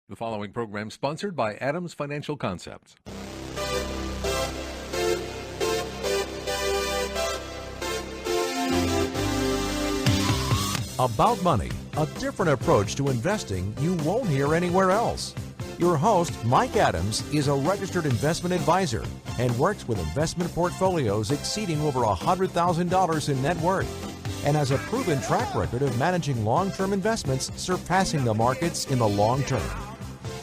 The following program sponsored by Adams Financial Concepts. About money, a different approach to investing you won't hear anywhere else. Your host, Mike Adams, is a registered investment advisor and works with investment portfolios exceeding over $100,000 in net worth, and has a proven track record of managing long-term investments surpassing the markets in the long term.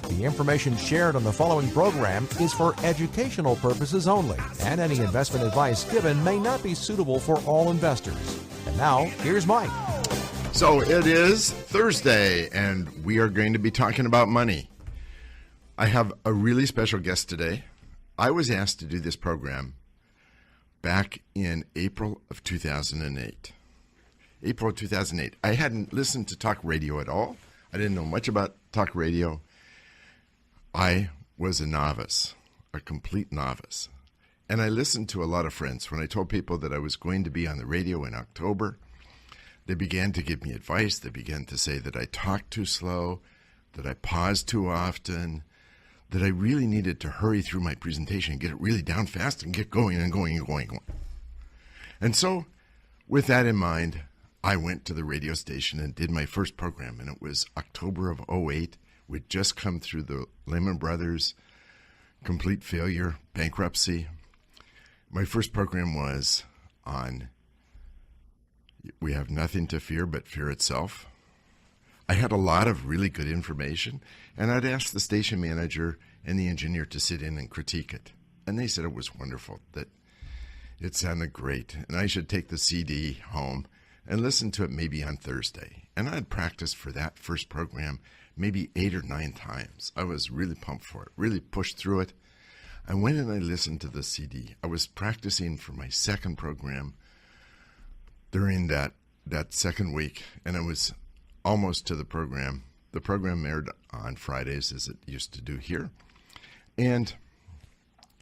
The information shared on the following program is for educational purposes only, and any investment advice given may not be suitable for all investors. And now, here's Mike. So it is Thursday, and we are going to be talking about money. I have a really special guest today. I was asked to do this program back in April of 2008. April of 2008. I hadn't listened to talk radio at all. I didn't know much about talk radio. I was a novice, a complete novice. And I listened to a lot of friends. When I told people that I was going to be on the radio in October, they began to give me advice. They began to say that I talked too slow, that I paused too often, that I really needed to hurry through my presentation and get it really down fast and get going and going and going and going. And so, with that in mind, I went to the radio station and did my first program, and it was October of 2008. We'd just come through the Lehman Brothers complete failure, bankruptcy. My first program was on "We have nothing to fear but fear itself." I had a lot of really good information, and I'd asked the station manager and the engineer to sit in and critique it. And they said it was wonderful, that it sounded great, and I should take the CD home and listen to it maybe on Thursday. And I'd practiced for that first program maybe 8 or 9 times. I was really pumped for it, really pushed through it. I went and I listened to the CD. I was practicing for my second program during that second week, and I was almost to the program. The program aired on Fridays, as it used to do here. And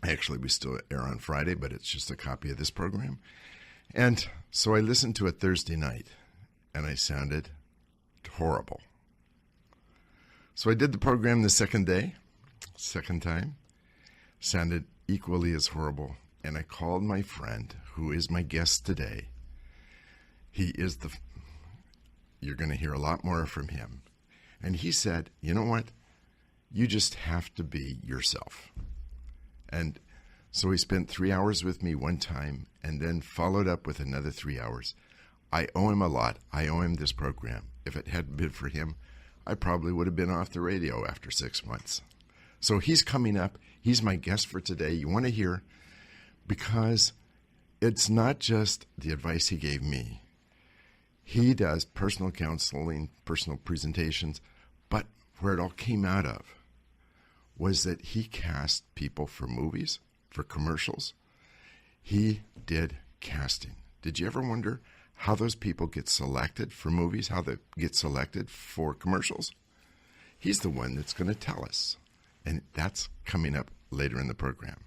actually, we still air on Friday, but it's just a copy of this program. And so I listened to it Thursday night, and I sounded horrible. So I did the program the second time, sounded equally as horrible. And I called my friend, who is my guest today. You're going to hear a lot more from him. And he said, you know what? You just have to be yourself. And so he spent 3 hours with me one time and then followed up with another 3 hours. I owe him a lot. I owe him this program. If it hadn't been for him, I probably would have been off the radio after 6 months. So he's coming up. He's my guest for today. You want to hear, because it's not just the advice he gave me. He does personal counseling, personal presentations, but where it all came out of was that he cast people for movies, for commercials. He did casting. Did you ever wonder how those people get selected for movies, how they get selected for commercials? He's the one that's going to tell us, and that's coming up later in the program.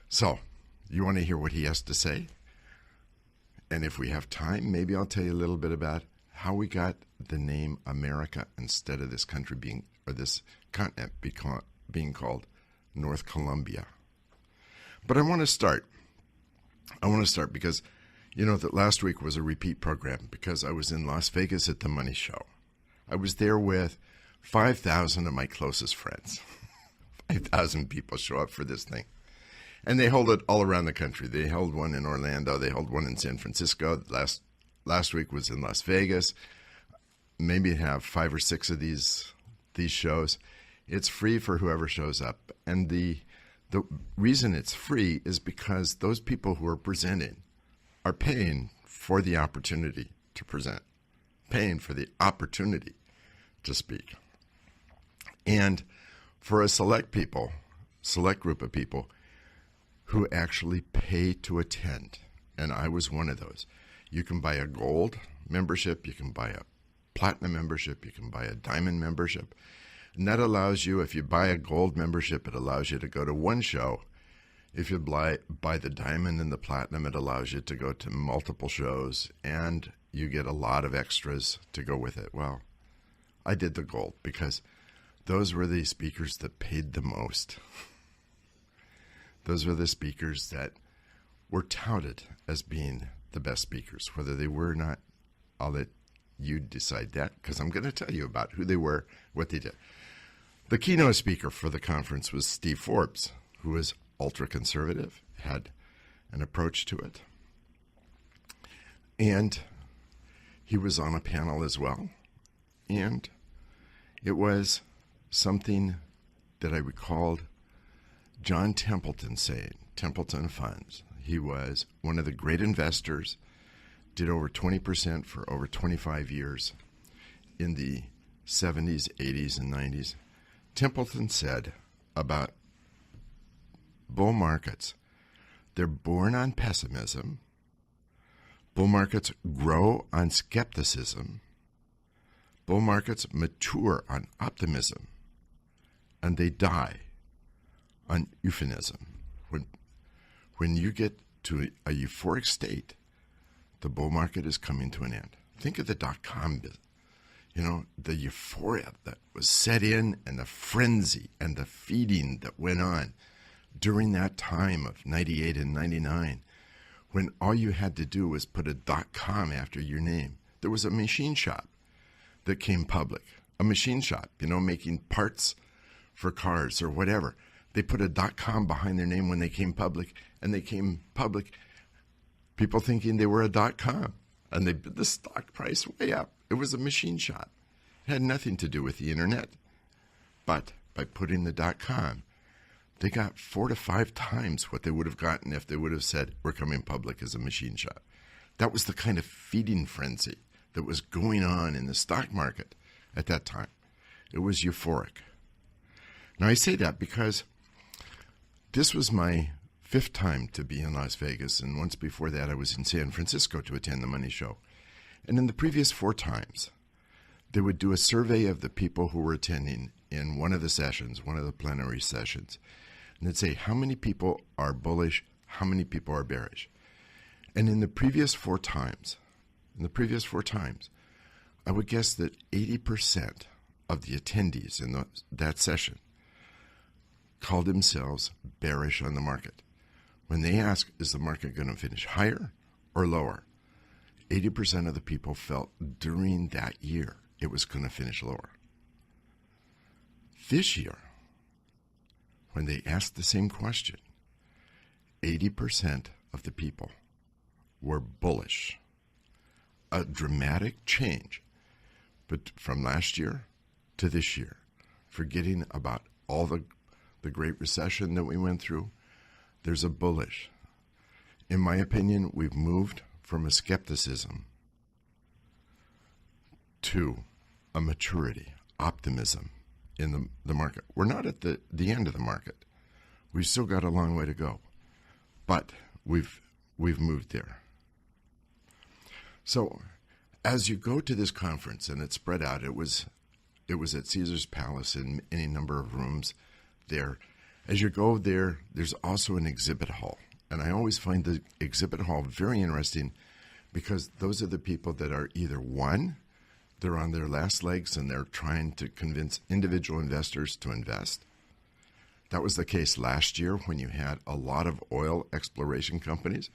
So, you want to hear what he has to say? And if we have time, maybe I'll tell you a little bit about how we got the name America instead of this country this continent being called North Columbia. But I want to start because you know that last week was a repeat program because I was in Las Vegas at the Money Show. I was there with 5,000 of my closest friends. 5,000 people show up for this thing. And they hold it all around the country. They held one in Orlando. They held one in San Francisco. Last week was in Las Vegas. Maybe have 5 or 6 of these shows. It's free for whoever shows up. And the reason it's free is because those people who are presenting are paying for the opportunity to present, paying for the opportunity to speak. And for a select group of people who actually pay to attend, and I was one of those. You can buy a gold membership, you can buy a platinum membership, you can buy a diamond membership, and that allows you, if you buy a gold membership, it allows you to go to one show. If you buy the diamond and the platinum, it allows you to go to multiple shows, and you get a lot of extras to go with it. Well, I did the gold because those were the speakers that paid the most. Those were the speakers that were touted as being the best speakers. Whether they were or not, I'll let you decide that, because I'm going to tell you about who they were, what they did. The keynote speaker for the conference was Steve Forbes, who was ultra-conservative, had an approach to it. And he was on a panel as well. And it was something that I recalled John Templeton saying, Templeton Funds. He was one of the great investors, did over 20% for over 25 years in the 70s, 80s, and 90s. Templeton said about bull markets, they're born on pessimism. Bull markets grow on skepticism. Bull markets mature on optimism. And they die on euphemism. When you get to a euphoric state, the bull market is coming to an end. Think of the dot-com business. You know, the euphoria that was set in and the frenzy and the feeding that went on during that time of 98 and 99, when all you had to do was put a .com after your name. There was a machine shop that came public, a machine shop, you know, making parts for cars or whatever. They put a .com behind their name when they came public, and they came public, people thinking they were a .com, and the stock price way up. It was a machine shop. It had nothing to do with the internet. But by putting the .com, they got 4 to 5 times what they would have gotten if they would have said, we're coming public as a machine shop. That was the kind of feeding frenzy that was going on in the stock market at that time. It was euphoric. Now, I say that because this was my 5th time to be in Las Vegas, and once before that I was in San Francisco to attend the Money Show. And in the previous 4 times, they would do a survey of the people who were attending in one of the sessions, one of the plenary sessions. And they'd say, how many people are bullish, how many people are bearish? And in the previous 4 times, I would guess that 80% of the attendees in that session called themselves bearish on the market. When they ask, is the market going to finish higher or lower? 80% of the people felt during that year it was going to finish lower. This year, when they asked the same question, 80% of the people were bullish. A dramatic change, but from last year to this year, forgetting about all the Great Recession that we went through, there's a bullish. In my opinion, we've moved from a skepticism to a maturity, optimism in the market. We're not at the end of the market. We've still got a long way to go, but we've moved there. So as you go to this conference, and it's spread out, it was at Caesar's Palace in any number of rooms there. As you go there, there's also an exhibit hall. And I always find the exhibit hall very interesting because those are the people that are either one, they're on their last legs and they're trying to convince individual investors to invest. That was the case last year when you had a lot of oil exploration companies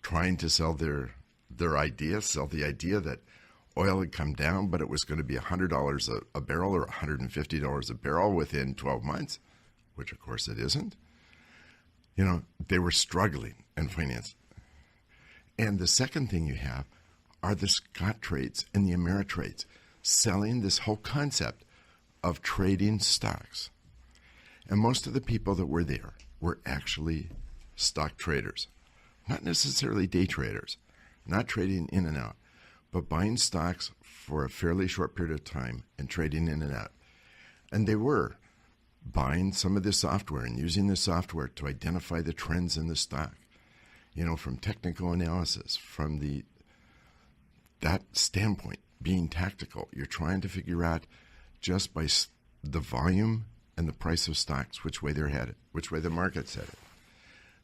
trying to sell the idea that oil had come down, but it was going to be $100 a barrel or $150 a barrel within 12 months, which of course it isn't. You know, they were struggling in finance. And the second thing you have are the Scottrades and the Ameritrades selling this whole concept of trading stocks. And most of the people that were there were actually stock traders, not necessarily day traders, not trading in and out, but buying stocks for a fairly short period of time and trading in and out. And they were buying some of the software and using the software to identify the trends in the stock, you know, from technical analysis, from that standpoint, being tactical. You're trying to figure out just by the volume and the price of stocks, which way they're headed, which way the market's headed.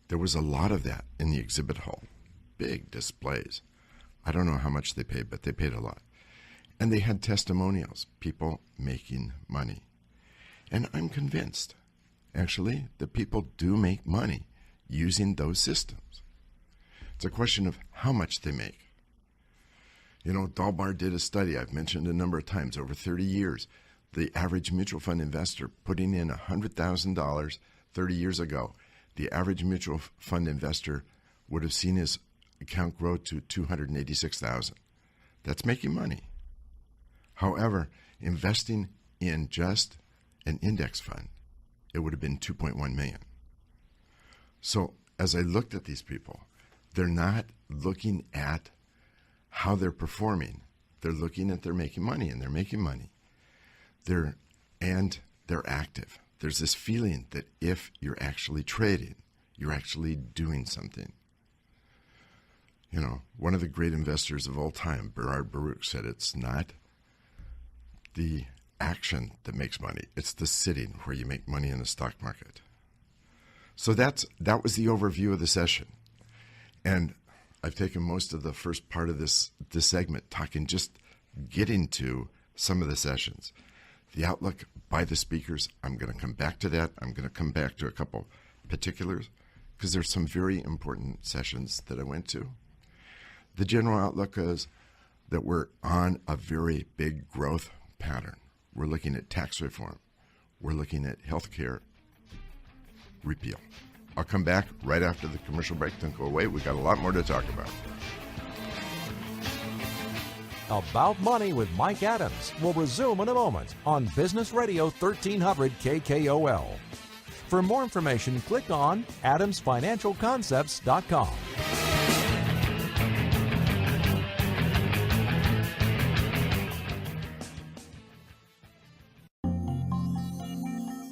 There was a lot of that in the exhibit hall. Big displays. I don't know how much they paid, but they paid a lot. And they had testimonials, people making money. And I'm convinced, actually, that people do make money using those systems. It's a question of how much they make. You know, Dalbar did a study I've mentioned a number of times. Over 30 years, the average mutual fund investor putting in $100,000 30 years ago, the average mutual fund investor would have seen his account grow to $286,000. That's making money. However, investing in just an index fund, it would have been $2.1 million. So as I looked at these people, they're not looking at how they're performing. They're looking at they're making money, and they're making money. They're active. There's this feeling that if you're actually trading, you're actually doing something. You know, one of the great investors of all time, Gerhard Baruch, said it's not the action that makes money. It's the sitting where you make money in the stock market. So that was the overview of the session. And I've taken most of the first part of this segment getting to some of the sessions. The outlook by the speakers, I'm going to come back to that. I'm going to come back to a couple particulars because there's some very important sessions that I went to. The general outlook is that we're on a very big growth pattern. We're looking at tax reform. We're looking at health care repeal. I'll come back right after the commercial break. Don't go away. We've got a lot more to talk about. About Money with Mike Adams will resume in a moment on Business Radio 1300 KKOL. For more information, click on adamsfinancialconcepts.com.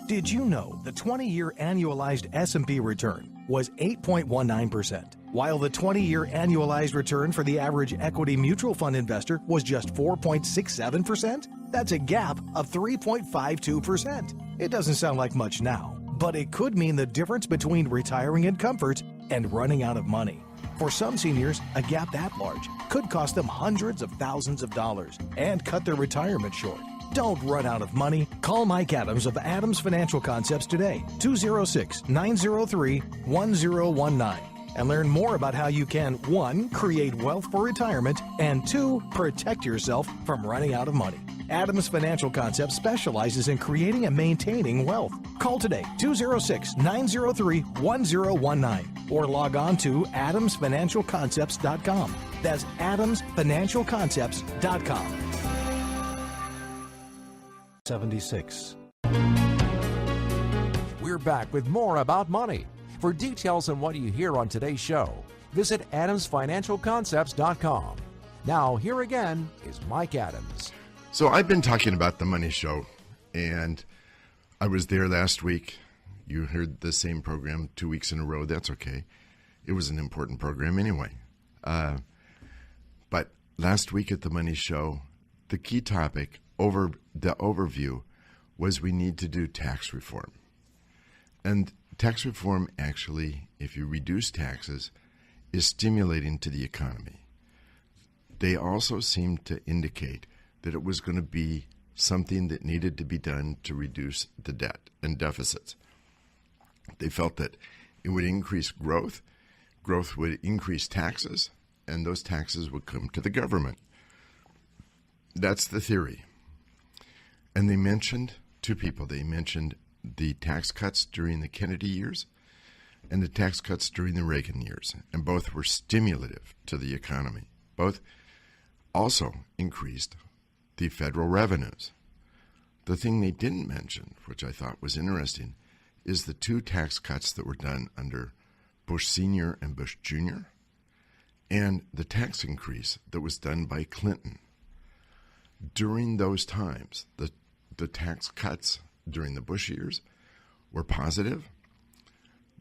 Did you know the 20-year annualized S&P return was 8.19%, while the 20-year annualized return for the average equity mutual fund investor was just 4.67%? That's a gap of 3.52%. It doesn't sound like much now, but it could mean the difference between retiring in comfort and running out of money. For some seniors, a gap that large could cost them hundreds of thousands of dollars and cut their retirement short. Don't run out of money. Call Mike Adams of Adams Financial Concepts today, 206-903-1019, and learn more about how you can, 1, create wealth for retirement, and 2, protect yourself from running out of money. Adams Financial Concepts specializes in creating and maintaining wealth. Call today, 206-903-1019, or log on to adamsfinancialconcepts.com. That's adamsfinancialconcepts.com. 76. We're back with more about money. For details on what you hear on today's show, visit adamsfinancialconcepts.com. Now, here again is Mike Adams. So I've been talking about the Money Show, and I was there last week. You heard the same program 2 weeks in a row. That's okay. It was an important program anyway. But last week at the Money Show, the key topic the overview was we need to do tax reform. And tax reform actually, if you reduce taxes, is stimulating to the economy. They also seemed to indicate that it was going to be something that needed to be done to reduce the debt and deficits. They felt that it would increase growth would increase taxes, and those taxes would come to the government. That's the theory. And they mentioned two people. They mentioned the tax cuts during the Kennedy years and the tax cuts during the Reagan years, and both were stimulative to the economy. Both also increased the federal revenues. The thing they didn't mention, which I thought was interesting, is the two tax cuts that were done under Bush Sr. and Bush Jr., and the tax increase that was done by Clinton. During those times, the tax cuts during the Bush years were positive.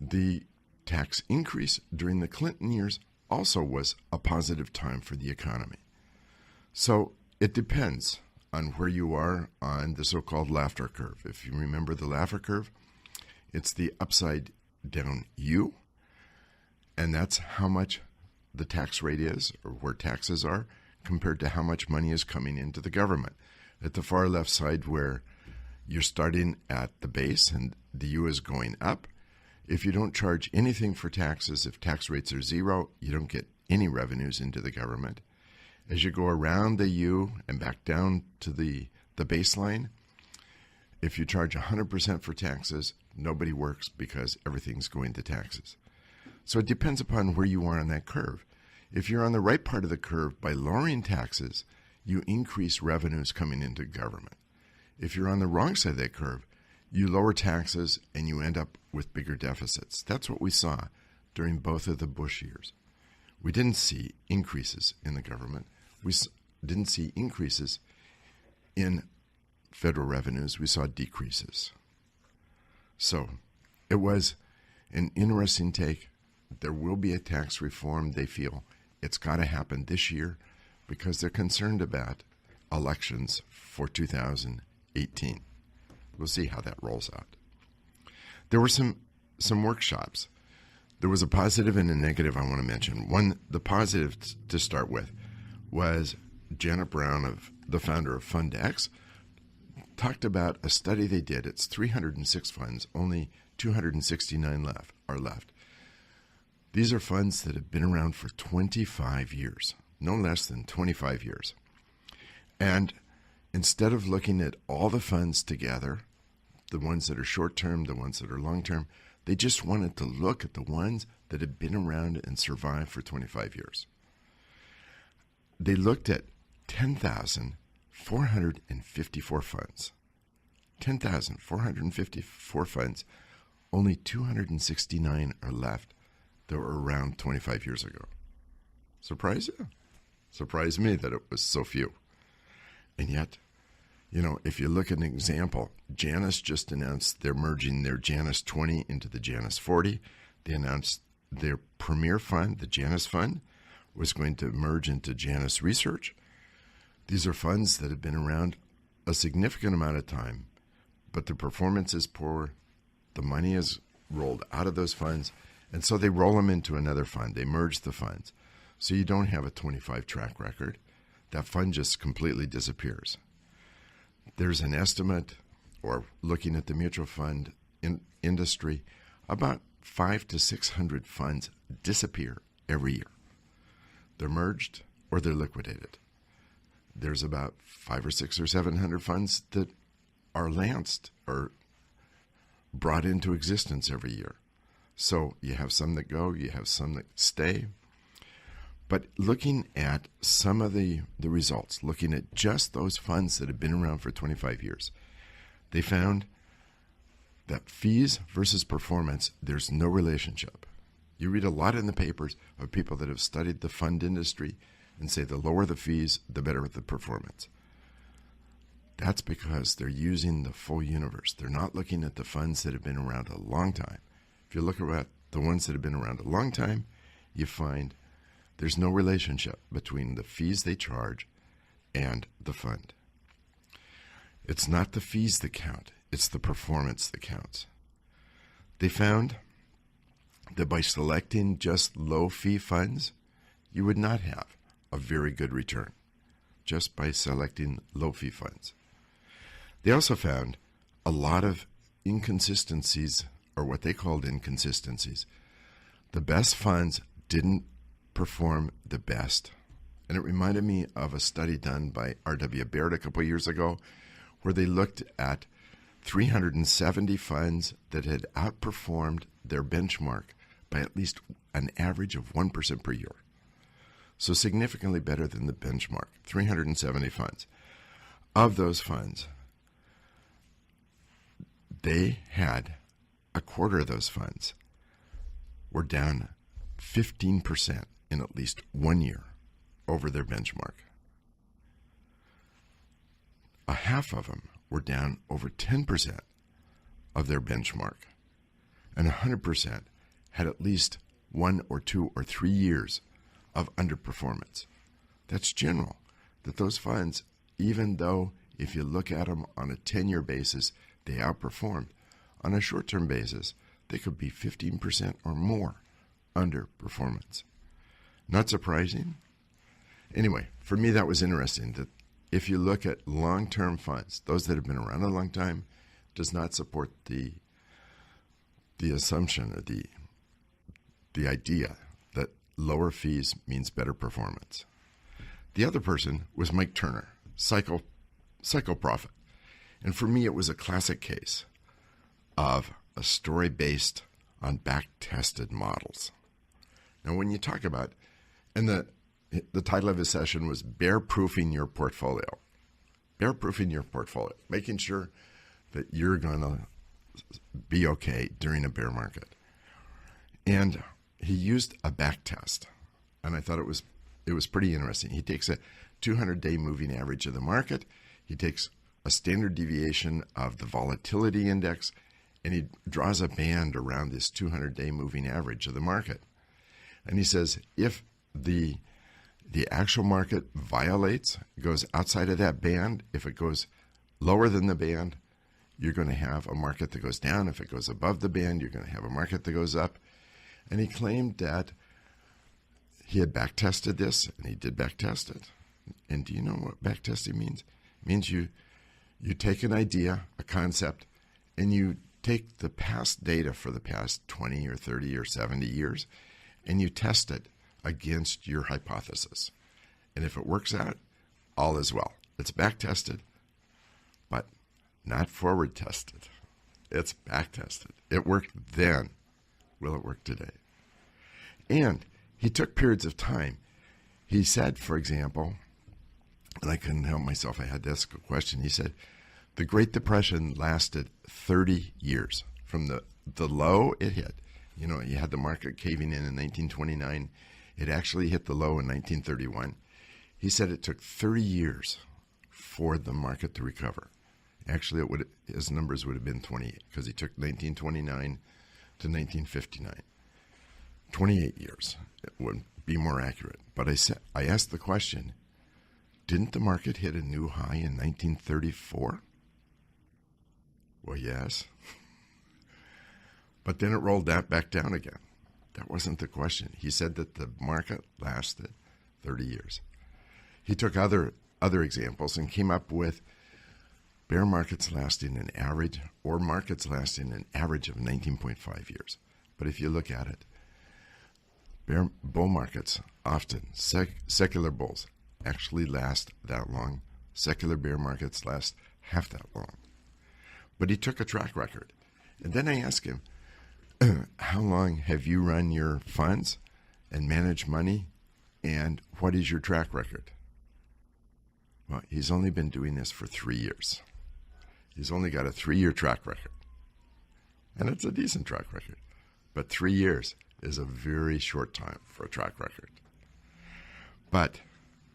The tax increase during the Clinton years also was a positive time for the economy. So it depends on where you are on the so-called Laffer curve. If you remember the Laffer curve, it's the upside down U, and that's how much the tax rate is, or where taxes are, compared to how much money is coming into the government. At the far left side, where you're starting at the base and the U is going up. If you don't charge anything for taxes, if tax rates are zero, you don't get any revenues into the government. As you go around the U and back down to the baseline, if you charge 100% for taxes, nobody works because everything's going to taxes. So it depends upon where you are on that curve. If you're on the right part of the curve, by lowering taxes, you increase revenues coming into government. If you're on the wrong side of that curve, you lower taxes and you end up with bigger deficits. That's what we saw during both of the Bush years. We didn't see increases in the government. We didn't see increases in federal revenues. We saw decreases. So it was an interesting take. There will be a tax reform. They feel it's got to happen this year because they're concerned about elections for 2018. We'll see how that rolls out. There were some workshops. There was a positive and a negative I want to mention. One, the positive to start with was Janet Brown, the founder of FundX, talked about a study they did. It's 306 funds, only 269 are left. These are funds that have been around for 25 years, no less than 25 years. And instead of looking at all the funds together, the ones that are short-term, the ones that are long-term, they just wanted to look at the ones that had been around and survived for 25 years. They looked at 10,454 funds. 10,454 funds. Only 269 are left that were around 25 years ago. Surprise you? Surprised me that it was so few. And yet, if you look at an example, Janus just announced they're merging their Janus 20 into the Janus 40. They announced their premier fund, the Janus Fund, was going to merge into Janus Research. These are funds that have been around a significant amount of time, but the performance is poor. The money is rolled out of those funds, and so they roll them into another fund. They merge the funds. So you don't have a 25 track record. That fund just completely disappears. There's an estimate, or looking at the mutual fund industry, about 500 to 600 funds disappear every year. They're merged or they're liquidated. There's about 500 or 600 or 700 funds that are lanced or brought into existence every year. So you have some that go, you have some that stay. But looking at some of the results, looking at just those funds that have been around for 25 years, they found that fees versus performance, there's no relationship. You read a lot in the papers of people that have studied the fund industry and say the lower the fees, the better the performance. That's because they're using the full universe. They're not looking at the funds that have been around a long time. If you look at the ones that have been around a long time, you find there's no relationship between the fees they charge and the fund. It's not the fees that count. It's the performance that counts. They found that by selecting just low-fee funds, you would not have a very good return just by selecting low-fee funds. They also found a lot of inconsistencies, or what they called inconsistencies. The best funds didn't perform the best. And it reminded me of a study done by R.W. Baird a couple of years ago where they looked at 370 funds that had outperformed their benchmark by at least an average of 1% per year. So significantly better than the benchmark, 370 funds. Of those funds, they had a quarter of those funds were down 15% in at least 1 year over their benchmark. A half of them were down over 10% of their benchmark. And 100% had at least 1 or 2 or 3 years of underperformance. That's general. That those funds, even though if you look at them on a 10-year basis, they outperformed, on a short-term basis, they could be 15% or more underperformance. Not surprising? Anyway, for me that was interesting, that if you look at long-term funds, those that have been around a long time, does not support the assumption or the idea that lower fees means better performance. The other person was Mike Turner, Cycle Profit. And for me, it was a classic case of a story based on back-tested models. Now, when you talk about, and the title of his session was Bear-Proofing Your Portfolio. Bear-proofing your portfolio, making sure that you're going to be okay during a bear market. And he used a back test, and I thought it was pretty interesting. He takes a 200-day moving average of the market. He takes a standard deviation of the volatility index, and he draws a band around this 200-day moving average of the market. And he says, if the actual market violates, goes outside of that band, if it goes lower than the band, you're going to have a market that goes down. If it goes above the band, you're going to have a market that goes up. And he claimed that he had back-tested this, and he did back-test it. And do you know what back-testing means? It means you take an idea, a concept, and you take the past data for the past 20 or 30 or 70 years, and you test it against your hypothesis. And if it works out, all is well. It's back-tested, but not forward-tested. It's back-tested. It worked then. Will it work today? And he took periods of time. He said, for example, and I couldn't help myself, I had to ask a question. He said, the Great Depression lasted 30 years. From the low it hit, you had the market caving in 1929. It actually hit the low in 1931. He said it took 30 years for the market to recover. Actually, his numbers would have been 28, because he took 1929 to 1959. 28 years. It would be more accurate. But I asked the question, didn't the market hit a new high in 1934? Well, yes. But then it rolled that back down again. That wasn't the question. He said that the market lasted 30 years. He took other examples and came up with bear markets lasting an average, or markets lasting an average of 19.5 years. But if you look at it, bull markets, often secular bulls, actually last that long. Secular bear markets last half that long. But he took a track record. And then I asked him, how long have you run your funds and managed money, and what is your track record? Well, he's only been doing this for 3 years. He's only got a 3-year track record. And it's a decent track record. But 3 years is a very short time for a track record. But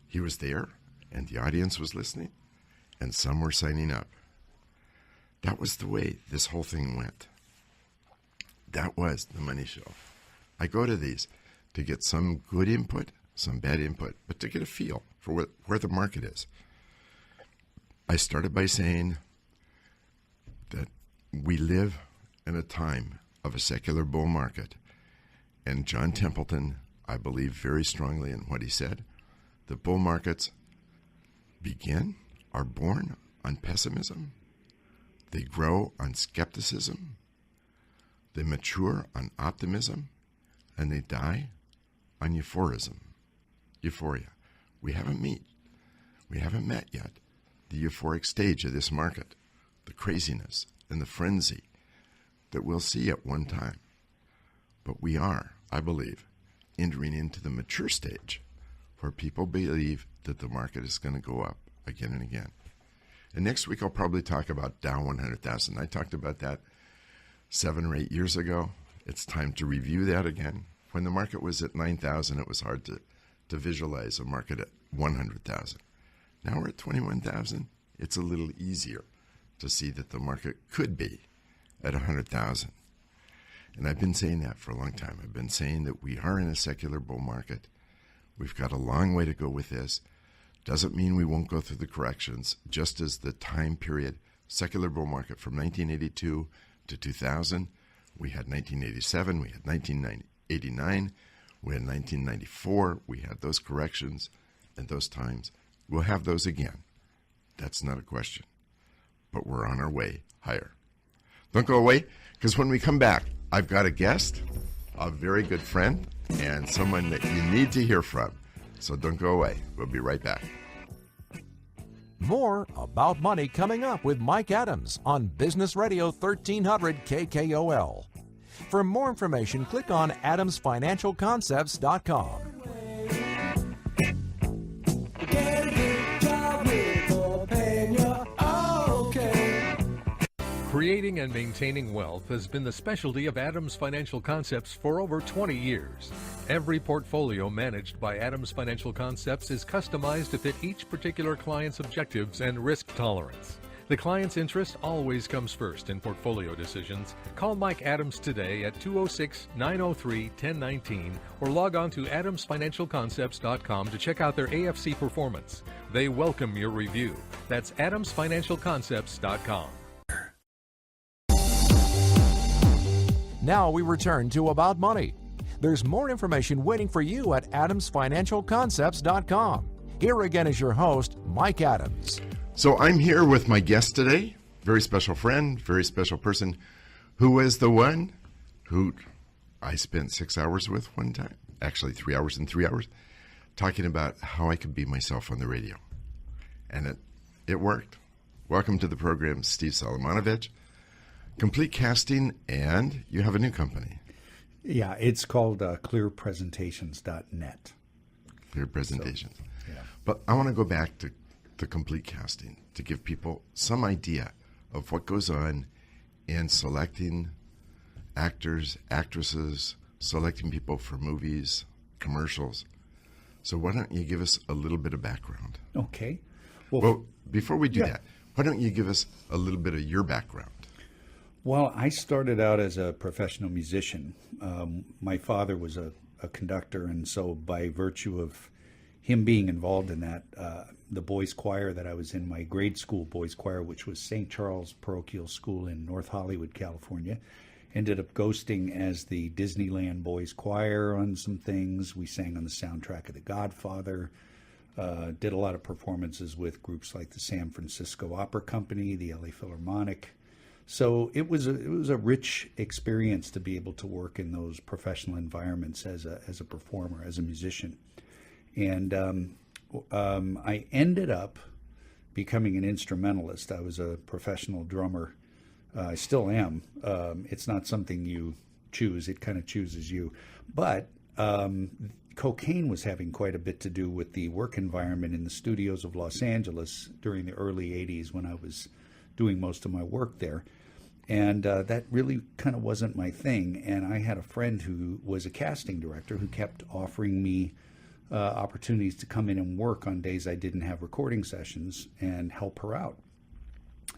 he was there, and the audience was listening, and some were signing up. That was the way this whole thing went. That was the money show. I go to these to get some good input, some bad input, but to get a feel for where the market is. I started by saying that we live in a time of a secular bull market. And John Templeton, I believe very strongly in what he said. The bull markets are born on pessimism. They grow on skepticism. They mature on optimism. And they die on euphoria. We haven't met yet the euphoric stage of this market, the craziness and the frenzy that we'll see at one time. But we are, I believe, entering into the mature stage where people believe that the market is going to go up again and again. And next week I'll probably talk about Dow 100,000. I talked about that 7 or 8 years ago. It's time to review that again. When the market was at 9,000, it was hard to visualize a market at 100,000. Now we're at 21,000. It's a little easier to see that the market could be at 100,000. And I've been saying that for a long time. I've been saying that we are in a secular bull market. We've got a long way to go with this. Doesn't mean we won't go through the corrections, just as the time period, secular bull market from 1982 to 2000, we had 1987, we had 1989, we had 1994, we had those corrections and those times. We'll have those again. That's not a question. But we're on our way higher. Don't go away, because when we come back, I've got a guest, a very good friend, and someone that you need to hear from. So don't go away. We'll be right back. More About Money coming up with Mike Adams on Business Radio 1300 KKOL. For more information, click on adamsfinancialconcepts.com. Creating and maintaining wealth has been the specialty of Adams Financial Concepts for over 20 years. Every portfolio managed by Adams Financial Concepts is customized to fit each particular client's objectives and risk tolerance. The client's interest always comes first in portfolio decisions. Call Mike Adams today at 206-903-1019 or log on to adamsfinancialconcepts.com to check out their AFC performance. They welcome your review. That's adamsfinancialconcepts.com. Now we return to About Money. There's more information waiting for you at adamsfinancialconcepts.com. Here again is your host, Mike Adams. So I'm here with my guest today, very special friend, very special person, who was the one who I spent 6 hours with one time, actually 3 hours and 3 hours, talking about how I could be myself on the radio. And it worked. Welcome to the program, Steve Solomonovich. Complete casting, and you have a new company. Yeah, it's called clearpresentations.net. Clear Presentations. So, yeah. But I want to go back to complete casting to give people some idea of what goes on in selecting actors, actresses, selecting people for movies, commercials. So why don't you give us a little bit of background? Okay. Well, before we do yeah. that, why don't you give us a little bit of your background? Well, I started out as a professional musician. My father was a conductor, and so by virtue of him being involved in that, the boys' choir that I was in, my grade school boys' choir, which was St. Charles Parochial School in North Hollywood, California, ended up ghosting as the Disneyland Boys' Choir on some things. We sang on the soundtrack of The Godfather, did a lot of performances with groups like the San Francisco Opera Company, the LA Philharmonic. So it was a rich experience to be able to work in those professional environments as a performer, as a musician. And I ended up becoming an instrumentalist. I was a professional drummer. I still am. It's not something you choose. It kind of chooses you. But cocaine was having quite a bit to do with the work environment in the studios of Los Angeles during the early 80s when I was doing most of my work there. And that really kind of wasn't my thing. And I had a friend who was a casting director who kept offering me opportunities to come in and work on days I didn't have recording sessions and help her out.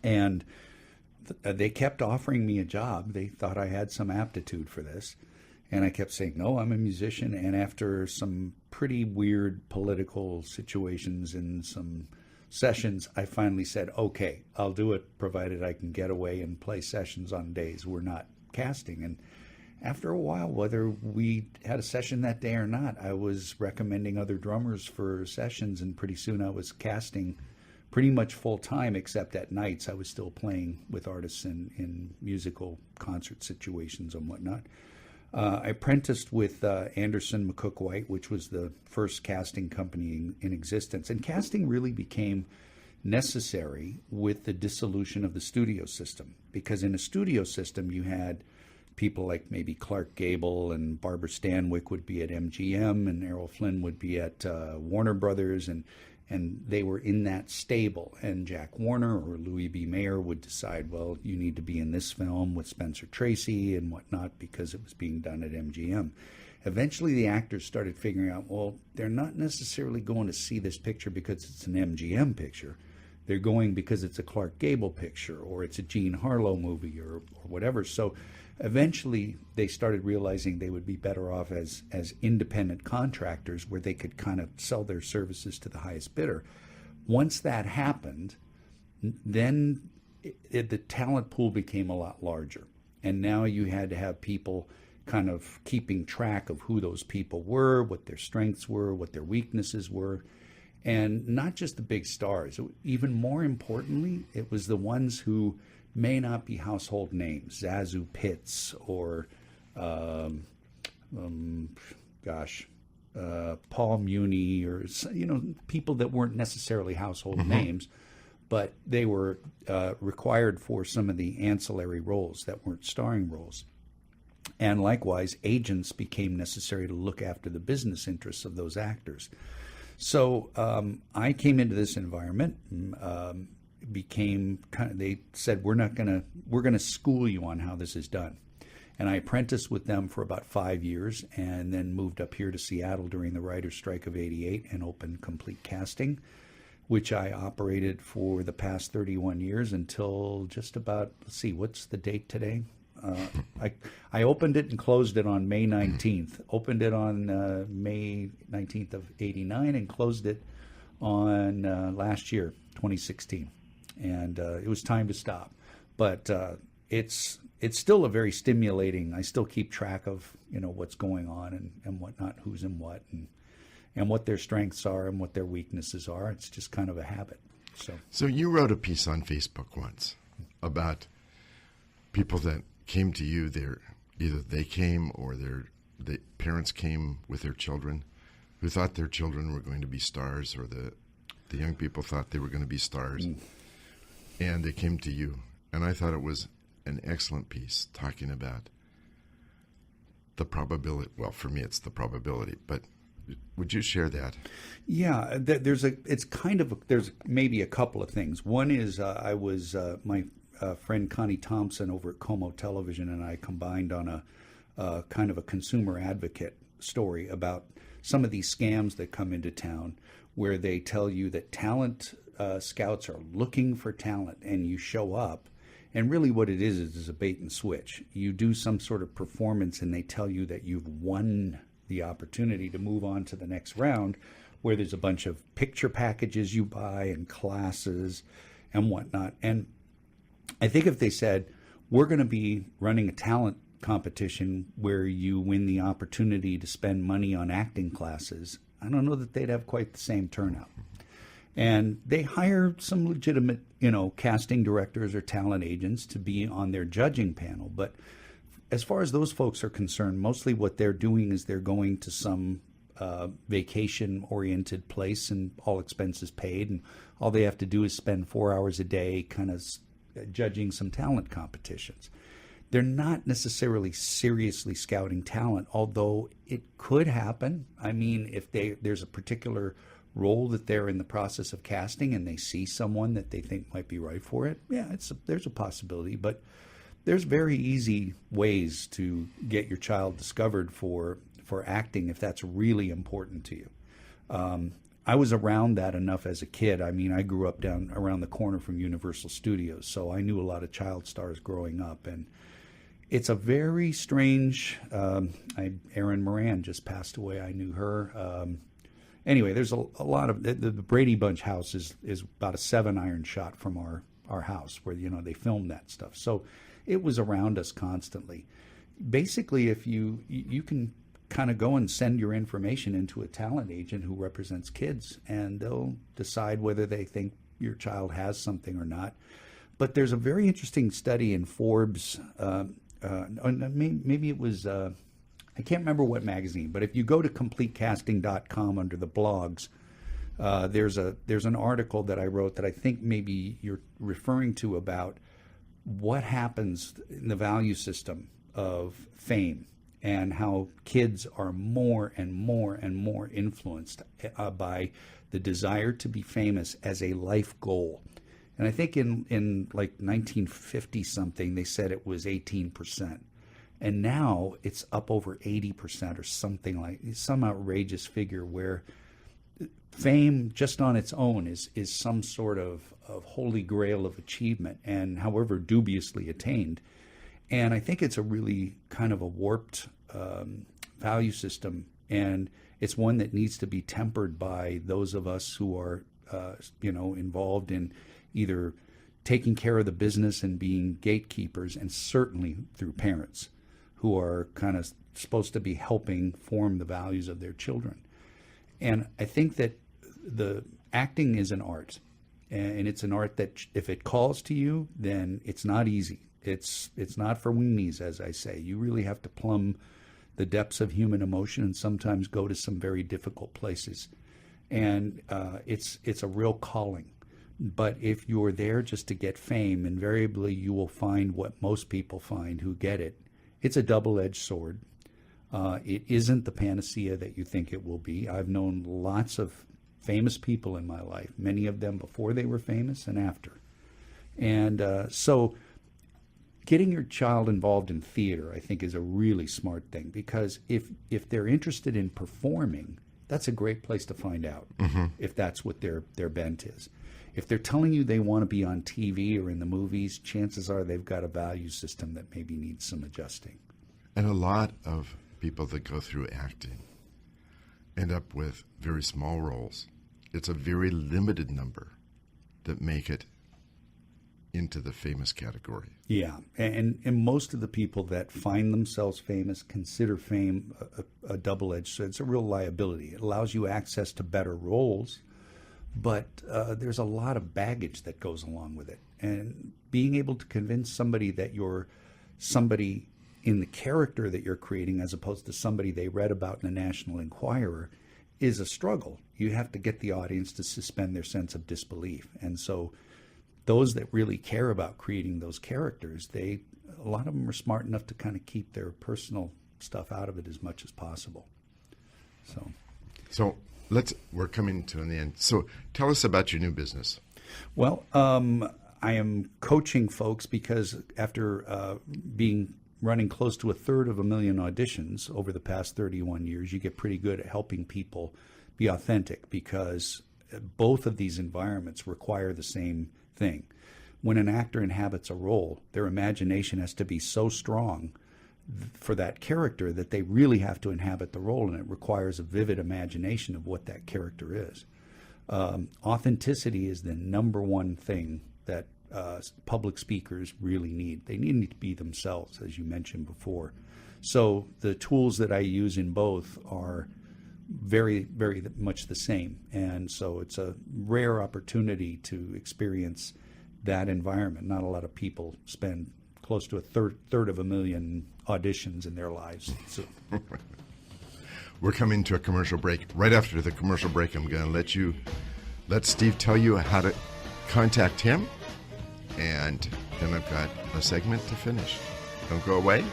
And they kept offering me a job. They thought I had some aptitude for this. And I kept saying, no, I'm a musician. And after some pretty weird political situations and some sessions, I finally said, okay, I'll do it, provided I can get away and play sessions on days we're not casting. And after a while, whether we had a session that day or not, I was recommending other drummers for sessions, and pretty soon I was casting pretty much full time, except at nights I was still playing with artists in musical concert situations and whatnot. I apprenticed with Anderson McCook White, which was the first casting company in existence. And casting really became necessary with the dissolution of the studio system, because in a studio system you had people like maybe Clark Gable and Barbara Stanwyck would be at MGM, and Errol Flynn would be at Warner Brothers, and they were in that stable. And Jack Warner or Louis B. Mayer would decide, well, you need to be in this film with Spencer Tracy and whatnot, because it was being done at MGM. Eventually the actors started figuring out, well, they're not necessarily going to see this picture because it's an MGM picture. They're going because it's a Clark Gable picture, or it's a Jean Harlow movie, or whatever. So eventually they started realizing they would be better off as independent contractors, where they could kind of sell their services to the highest bidder. Once that happened, then the talent pool became a lot larger. And now you had to have people kind of keeping track of who those people were, what their strengths were, what their weaknesses were. And not just the big stars. Even more importantly, it was the ones who may not be household names, Zazu Pitts or, Paul Muni, or, people that weren't necessarily household names, but they were required for some of the ancillary roles that weren't starring roles. And likewise, agents became necessary to look after the business interests of those actors. So I came into this environment, they said, we're going to school you on how this is done. And I apprenticed with them for about 5 years, and then moved up here to Seattle during the writer's strike of '88 and opened Complete Casting, which I operated for the past 31 years until just about, let's see, what's the date today? I opened it and closed it on May 19th. Opened it on May 19th of '89 and closed it on last year, 2016. And it was time to stop. But it's still a very stimulating. I still keep track of what's going on and whatnot, who's in what, and what their strengths are and what their weaknesses are. It's just kind of a habit. So you wrote a piece on Facebook once about people that came to you. Either they came or their parents came with their children, who thought their children were going to be stars, or the young people thought they were going to be stars, and they came to you. And I thought it was an excellent piece talking about the probability. Well, for me, it's the probability, but would you share that? Yeah, there's maybe a couple of things. One is I was my friend Connie Thompson over at Como Television and I combined on a kind of a consumer advocate story about some of these scams that come into town, where they tell you that talent scouts are looking for talent, and you show up. And really what it is a bait and switch. You do some sort of performance and they tell you that you've won the opportunity to move on to the next round, where there's a bunch of picture packages you buy and classes and whatnot. And I think if they said, we're going to be running a talent competition where you win the opportunity to spend money on acting classes, I don't know that they'd have quite the same turnout. And they hire some legitimate, casting directors or talent agents to be on their judging panel. But as far as those folks are concerned, mostly what they're doing is they're going to some vacation-oriented place and all expenses paid, and all they have to do is spend 4 hours a day kind of judging some talent competitions. They're not necessarily seriously scouting talent, although it could happen. I mean, if there's a particular role that they're in the process of casting and they see someone that they think might be right for it, there's a possibility. But there's very easy ways to get your child discovered for acting if that's really important to you. I was around that enough as a kid. I mean, I grew up down around the corner from Universal Studios, so I knew a lot of child stars growing up. And it's a very strange, Erin Moran just passed away. I knew her. Anyway, there's a lot of, the Brady Bunch house is about a 7-iron shot from our house where, they filmed that stuff. So it was around us constantly. Basically, if you can kind of go and send your information into a talent agent who represents kids, and they'll decide whether they think your child has something or not. But there's a very interesting study in Forbes, maybe it was, I can't remember what magazine, but if you go to CompleteCasting.com under the blogs, there's an article that I wrote that I think maybe you're referring to about what happens in the value system of fame and how kids are more and more and more influenced by the desire to be famous as a life goal. And I think in like 1950 something, they said it was 18%. And now it's up over 80% or something, like some outrageous figure where fame just on its own is some sort of holy grail of achievement, and however dubiously attained. And I think it's a really kind of a warped value system, and it's one that needs to be tempered by those of us who are involved in either taking care of the business and being gatekeepers, and certainly through parents who are kind of supposed to be helping form the values of their children. And I think that the acting is an art, And it's an art that if it calls to you, then it's not easy. It's not for weenies, as I say. You really have to plumb the depths of human emotion and sometimes go to some very difficult places. And it's a real calling. But if you're there just to get fame, invariably you will find what most people find who get it. It's a double-edged sword. It isn't the panacea that you think it will be. I've known lots of famous people in my life, many of them before they were famous and after. And so getting your child involved in theater, I think, is a really smart thing, because if they're interested in performing, that's a great place to find out if that's what their bent is. If they're telling you they want to be on TV or in the movies, chances are they've got a value system that maybe needs some adjusting. And a lot of people that go through acting end up with very small roles. It's a very limited number that make it into the famous category. Yeah, and most of the people that find themselves famous consider fame a double-edged sword. It's a real liability. It allows you access to better roles, but there's a lot of baggage that goes along with it. And being able to convince somebody that you're somebody in the character that you're creating as opposed to somebody they read about in a National Enquirer is a struggle. You have to get the audience to suspend their sense of disbelief. And so those that really care about creating those characters, a lot of them are smart enough to kind of keep their personal stuff out of it as much as possible. So we're coming to an end. So tell us about your new business. Well, I am coaching folks because after running close to 1/3 auditions over the past 31 years, you get pretty good at helping people be authentic, because both of these environments require the same thing. When an actor inhabits a role, their imagination has to be so strong for that character that they really have to inhabit the role, and it requires a vivid imagination of what that character is. Authenticity is the number one thing that public speakers really need. They need to be themselves, as you mentioned before. So the tools that I use in both are very, very much the same. And so it's a rare opportunity to experience that environment. Not a lot of people spend close to 1/3 auditions in their lives. So. We're coming to a commercial break. Right after the commercial break, I'm going to let Steve tell you how to contact him. And then I've got a segment to finish. Don't go away.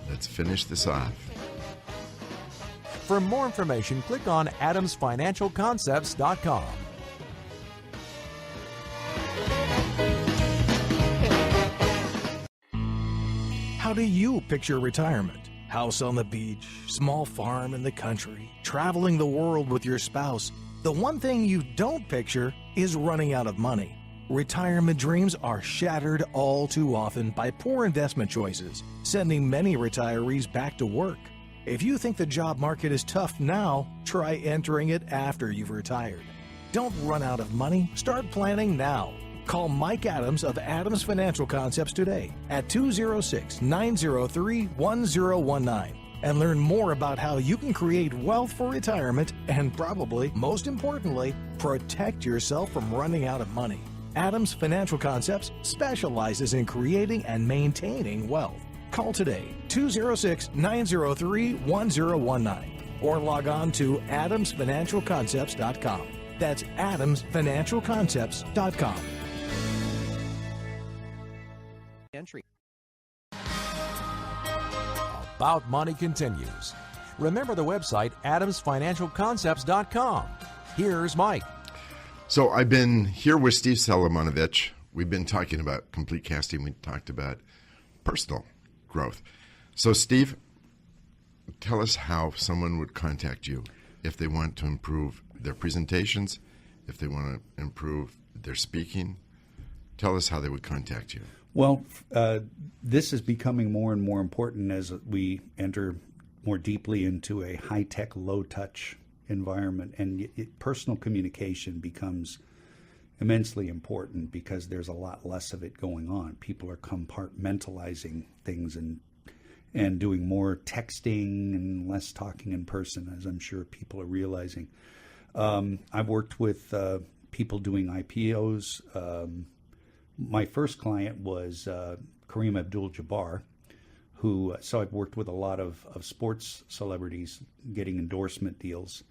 Let's finish this off. For more information, click on adamsfinancialconcepts.com. How do you picture retirement? House on the beach, small farm in the country, traveling the world with your spouse. The one thing you don't picture is running out of money. Retirement dreams are shattered all too often by poor investment choices, sending many retirees back to work. If you think the job market is tough now, try entering it after you've retired. Don't run out of money. Start planning now. Call Mike Adams of Adams Financial Concepts today at 206-903-1019 and learn more about how you can create wealth for retirement and, probably most importantly, protect yourself from running out of money. Adams Financial Concepts specializes in creating and maintaining wealth. Call today, 206-903-1019, or log on to adamsfinancialconcepts.com. That's adamsfinancialconcepts.com. Entry. About Money continues. Remember the website adamsfinancialconcepts.com. Here's Mike. So I've been here with Steve Solomonovich. We've been talking about complete casting. We talked about personal growth. So Steve, tell us how someone would contact you if they want to improve their presentations, if they want to improve their speaking. Tell us how they would contact you. Well, this is becoming more and more important as we enter more deeply into a high-tech, low-touch environment, and personal communication becomes immensely important because there's a lot less of it going on. People are compartmentalizing things and doing more texting and less talking in person, as I'm sure people are realizing. I've worked with people doing IPOs. My first client was Kareem Abdul-Jabbar, who, so I've worked with a lot of sports celebrities getting endorsement deals.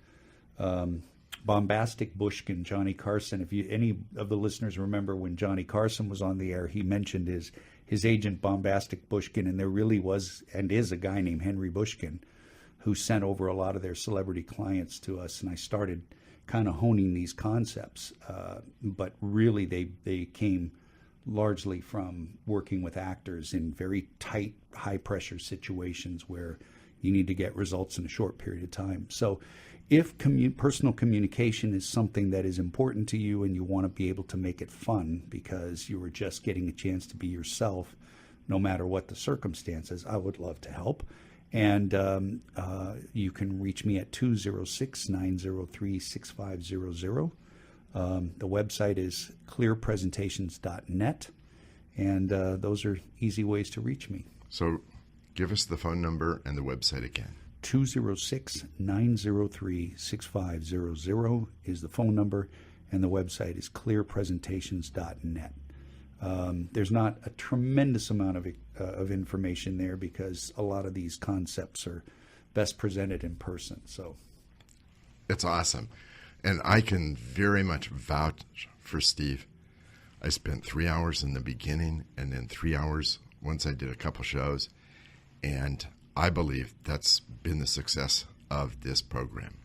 Bombastic Bushkin, Johnny Carson. If any of the listeners remember when Johnny Carson was on the air, he mentioned his agent Bombastic Bushkin, and there really was and is a guy named Henry Bushkin who sent over a lot of their celebrity clients to us, and I started kind of honing these concepts. But really, they came largely from working with actors in very tight, high-pressure situations where you need to get results in a short period of time. So if personal communication is something that is important to you and you want to be able to make it fun because you were just getting a chance to be yourself, no matter what the circumstances, I would love to help. And you can reach me at 206-903-6500. The website is clearpresentations.net, and those are easy ways to reach me. So give us the phone number and the website again. 206-903-6500 is the phone number, and the website is clearpresentations.net. There's not a tremendous amount of information there because a lot of these concepts are best presented in person. So it's awesome. And I can very much vouch for Steve. I spent 3 hours in the beginning and then 3 hours once I did a couple shows. And I believe that's been the success of this program.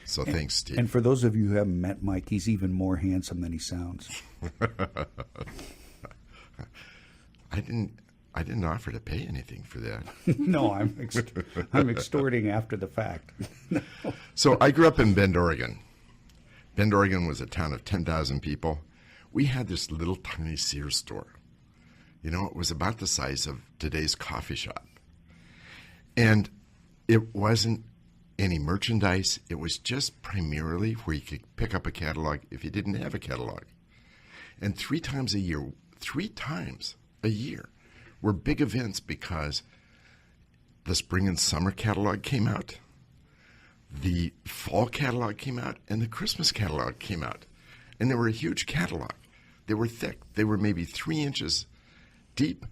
So thanks, Steve. And for those of you who haven't met Mike, he's even more handsome than he sounds. I didn't offer to pay anything for that. No, I'm extorting after the fact. No. So I grew up in Bend, Oregon. Bend, Oregon was a town of 10,000 people. We had this little tiny Sears store. You know, it was about the size of today's coffee shop. And it wasn't any merchandise. It was just primarily where you could pick up a catalog if you didn't have a catalog. And 3 times a year were big events because the spring and summer catalog came out, the fall catalog came out, and the Christmas catalog came out. And they were a huge catalog. They were thick. They were maybe 3 inches deep,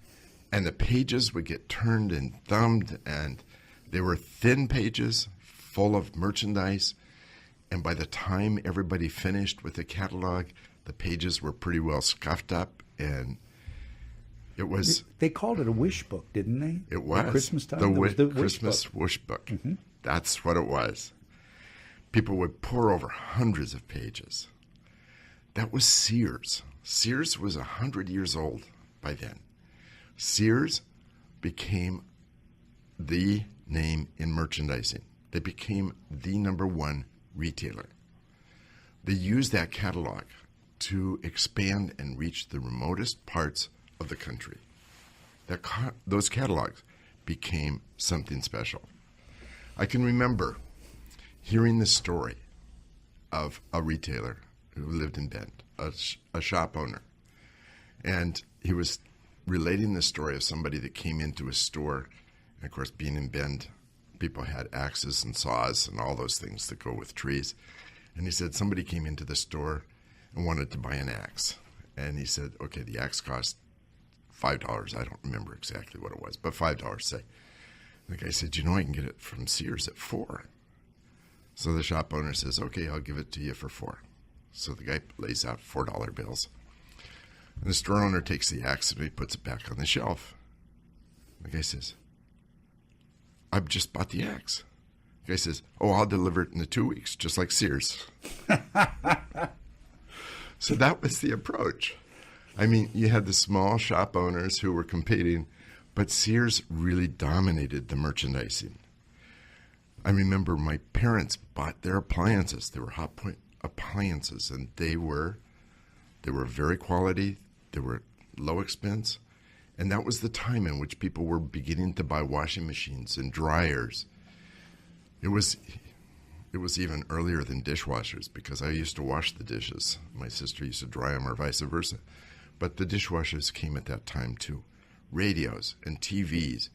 and the pages would get turned and thumbed, and they were thin pages full of merchandise. And by the time everybody finished with the catalog, the pages were pretty well scuffed up, and it was... They called it a wish book, didn't they? It was. At Christmas time? The Christmas wish book. Mm-hmm. That's what it was. People would pour over hundreds of pages. That was Sears. Sears was 100 years old by then. Sears became the name in merchandising. They became the #1 retailer. They used that catalog to expand and reach the remotest parts of the country. Those catalogs became something special. I can remember hearing the story of a retailer who lived in Bend, a shop owner. And he was relating the story of somebody that came into a store. And of course, being in Bend, people had axes and saws and all those things that go with trees. And he said somebody came into the store and wanted to buy an axe. And he said, okay, the axe cost $5. I don't remember exactly what it was, but $5, say. And the guy said, you know, I can get it from Sears at $4. So the shop owner says, okay, I'll give it to you for $4. So the guy lays out $4 bills. And the store owner takes the axe and he puts it back on the shelf. The guy says, I've just bought the axe. The guy says, oh, I'll deliver it in 2 weeks, just like Sears. So that was the approach. I mean, you had the small shop owners who were competing, but Sears really dominated the merchandising. I remember my parents bought their appliances. They were Hot Point appliances, and they were very quality. They were low expense. And that was the time in which people were beginning to buy washing machines and dryers. It was even earlier than dishwashers because I used to wash the dishes. My sister used to dry them or vice versa. But the dishwashers came at that time too. Radios and TVs.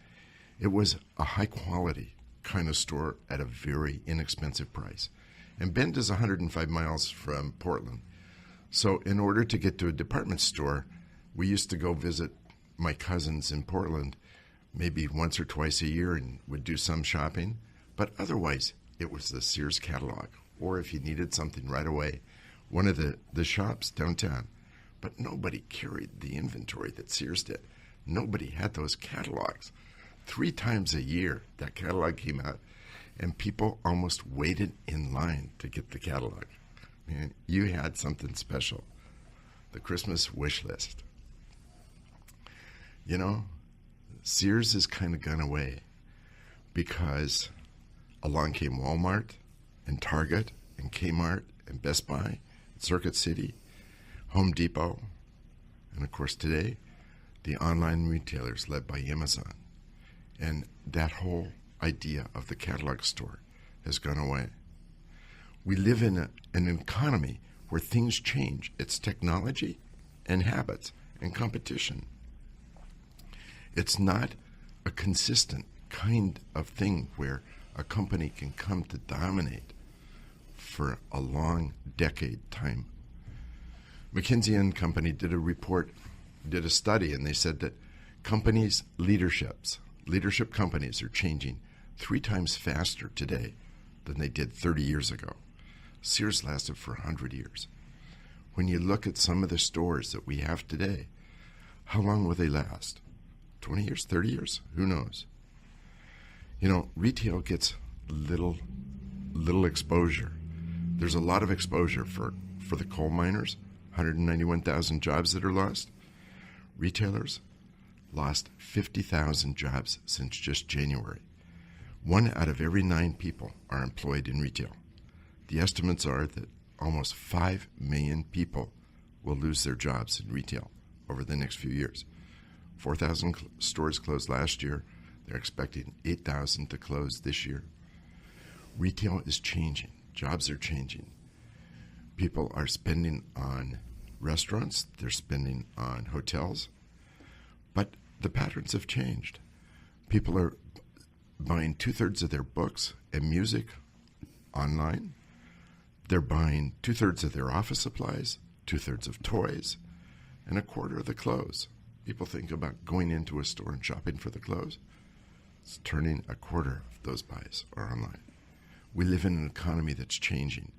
It was a high quality kind of store at a very inexpensive price. And Bend is 105 miles from Portland. So in order to get to a department store, we used to go visit my cousins in Portland maybe once or twice a year and would do some shopping. But otherwise, it was the Sears catalog. Or if you needed something right away, one of the shops downtown. But nobody carried the inventory that Sears did. Nobody had those catalogs. 3 times a year, that catalog came out, and people almost waited in line to get the catalog. Man, you had something special. The Christmas wish list. You know, Sears has kind of gone away because along came Walmart and Target and Kmart and Best Buy, Circuit City, Home Depot, and of course today, the online retailers led by Amazon. And that whole idea of the catalog store has gone away. We live in an economy where things change. It's technology and habits and competition. It's not a consistent kind of thing where a company can come to dominate for a long decade time. McKinsey & Company did a study, and they said that leadership companies are changing 3 times faster today than they did 30 years ago. Sears lasted for 100 years. When you look at some of the stores that we have today, how long will they last? 20 years, 30 years? Who knows? You know, retail gets little exposure. There's a lot of exposure for the coal miners, 191,000 jobs that are lost. Retailers lost 50,000 jobs since just January. 1 out of every 9 people are employed in retail. The estimates are that almost 5 million people will lose their jobs in retail over the next few years. 4,000 stores closed last year. They're expecting 8,000 to close this year. Retail is changing. Jobs are changing. People are spending on restaurants. They're spending on hotels. But the patterns have changed. People are buying 2/3 of their books and music online. They're buying 2/3 of their office supplies, 2/3 of toys, and 1/4 of the clothes. People think about going into a store and shopping for the clothes. It's turning 1/4 of those buys are online. We live in an economy that's changing.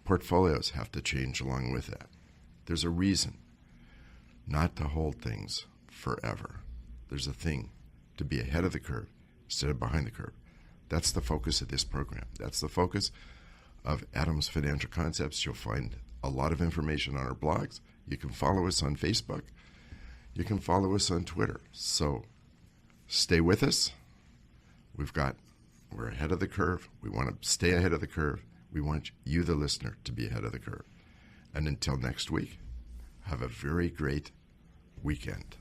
Portfolios have to change along with that. There's a reason not to hold things forever. There's a thing to be ahead of the curve instead of behind the curve. That's the focus of this program. That's the focus of Adams Financial Concepts. You'll find a lot of information on our blogs. You can follow us on Facebook. You can follow us on Twitter. So stay with us. We're ahead of the curve. We want to stay ahead of the curve. We want you, the listener, to be ahead of the curve. And until next week, have a very great weekend.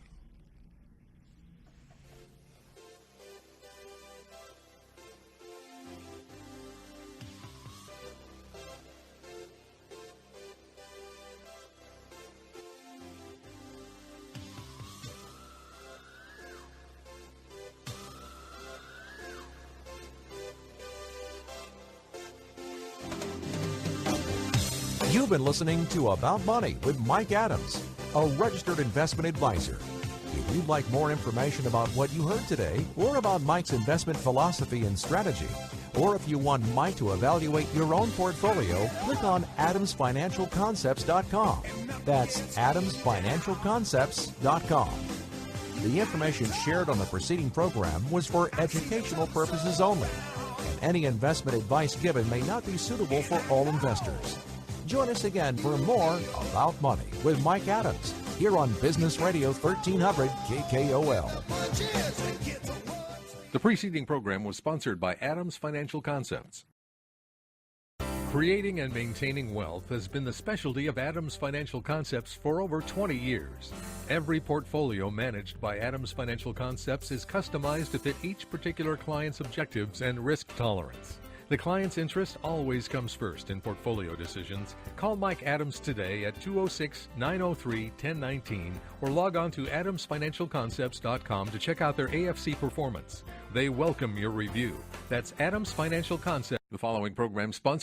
You've been listening to About Money with Mike Adams, a registered investment advisor. If you'd like more information about what you heard today, or about Mike's investment philosophy and strategy, or if you want Mike to evaluate your own portfolio, click on adamsfinancialconcepts.com. That's adamsfinancialconcepts.com. The information shared on the preceding program was for educational purposes only, and any investment advice given may not be suitable for all investors. Join us again for more About Money with Mike Adams here on Business Radio 1300 KKOL. The preceding program was sponsored by Adams Financial Concepts. Creating and maintaining wealth has been the specialty of Adams Financial Concepts for over 20 years. Every portfolio managed by Adams Financial Concepts is customized to fit each particular client's objectives and risk tolerance. The client's interest always comes first in portfolio decisions. Call Mike Adams today at 206-903-1019 or log on to adamsfinancialconcepts.com to check out their AFC performance. They welcome your review. That's Adams Financial Concepts. The following program sponsored